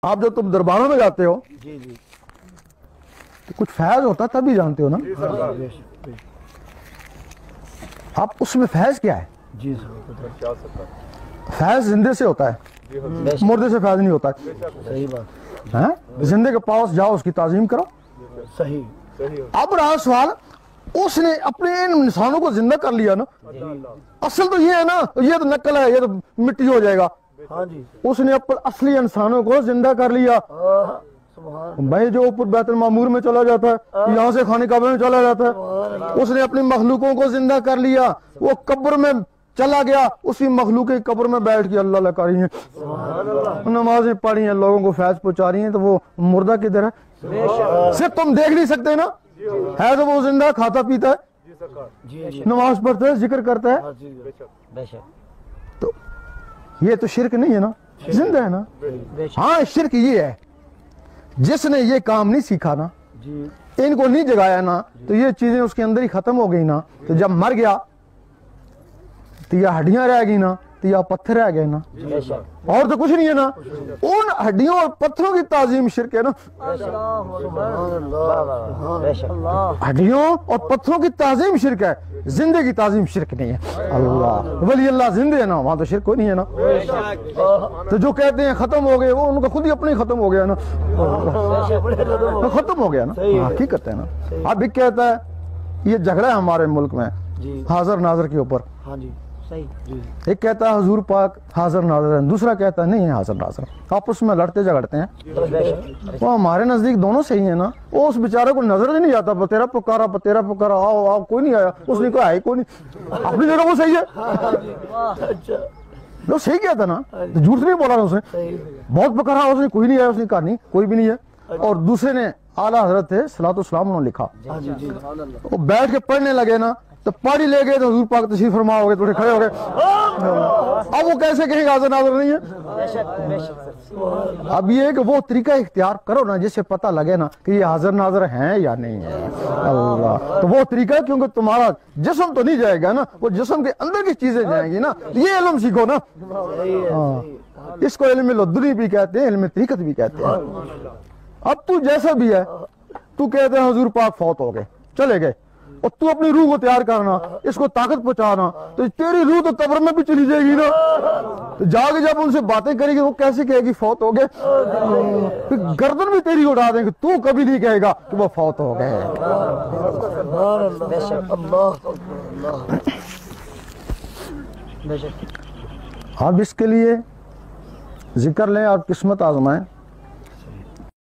आप जब तुम दरबारों में जाते हो जी जी तो कुछ फैज होता है तभी जानते हो ना। आप उसमें फैज क्या है? जी फैज जिंदे से होता है, मुर्दे से फैज नहीं होता है। सही बात हैं? जिंदे के पास जाओ, उसकी ताजीम करो। सही अब रहा सवाल, उसने अपने इन इंसानों को जिंदा कर लिया ना। असल तो ये है ना, ये तो नकल है, ये तो मिट्टी हो जाएगा। हाँ जी उसने अपने असली इंसानों को जिंदा कर लिया। भाई जो ऊपर बैतुल मामूर में चला जाता है, यहाँ से खाने काबे में चला जाता है, उसने अपनी मखलूकों को जिंदा कर लिया। वो कब्र में चला गया, उसी मखलूक की कब्र में बैठ के अल्लाह कर रही है, नमाजें पढ़ी हैं, लोगों को फैज पहुंचा रही हैं। तो वो मुर्दा किधर है? सिर्फ तुम देख नहीं सकते ना, है तो वो जिंदा, खाता पीता है, नमाज पढ़ता है, जिक्र करता है। तो ये तो शिरक नहीं है ना, जिंदा है ना। हाँ, शिरक ये है जिसने ये काम नहीं सीखा ना, इनको नहीं जगाया ना, तो ये चीजें उसके अंदर ही खत्म हो गई ना। तो जब मर गया तो या हड्डियां रह गई ना, तो या पत्थर रह गए ना, और तो कुछ नहीं है ना। उन हड्डियों और पत्थरों की ताजीम शिरक है ना। हड्डियों और पत्थरों की ताजीम शिरक है, जिंदे की ताजीम शिरक नहीं है। अल्लाह वली अल्लाह जिंदे है ना, वहां तो शिरक कोई नहीं है ना। तो जो कहते हैं खत्म हो गए, वो उनका खुद ही अपने खत्म हो गया ना, खत्म हो गया ना, हकीकत है ना। अब एक कहता है ये झगड़ा है हमारे मुल्क में हाजिर नाजर के ऊपर। हाँ जी सही जी। एक कहता है हुजूर पाक हाजिर नाजर है, दूसरा कहता है नहीं है हाजिर नाजर। आपस में लड़ते झगड़ते हैं। वो हमारे नजदीक दोनों सही है ना। वो उस बेचारे को नजर ही नहीं आता, तेरा पुकारा आओ आओ, कोई नहीं आया, उसने कहा है कोई नहीं, अपनी जगह वो सही है। वो सही कहता ना, तो झूठ नहीं बोला उसने, बहुत पुकारा उसने, कोई नहीं आया, उसने कहा नहीं कोई भी नहीं है। और दूसरे ने आला हजरत थे सलातो सलाम उन्होंने लिखा, वो बैठ के पढ़ने लगे ना, तो पढ़ ही ले गए तो हुजूर पाक तशरीफ फरमा हो गए, थोड़े खड़े हो गए। अब वो कैसे कहेंगे हाजिर नाज़िर नहीं है? अब ये कि वो तरीका इख्तियार करो ना जिससे पता लगे ना कि ये हाजिर नाज़िर हैं या नहीं है। अल्लाह, तो वो तरीका, क्योंकि तुम्हारा जिस्म तो नहीं जाएगा ना, वो जिस्म के अंदर की चीजें जाएंगी ना। ये इल्म सीखो ना, इसको इल्म लदुनी भी कहते हैं, इल्म तरीकत भी कहते हैं। अब तू जैसा भी है, तू कहते हैं हुजूर पाक फौत हो गए, चले गए, और तू अपनी रूह को तैयार करना, इसको ताकत पहुंचाना, तो तेरी रूह तो कब्र में भी चली जाएगी ना। तो जाके जब उनसे बातें करेगी, वो कैसे कहेगी फौत हो गए? गर्दन भी तेरी उड़ा देंगे, तू कभी नहीं कहेगा कि वो फौत हो गए। अब इसके लिए जिक्र लें और किस्मत आजमाएं।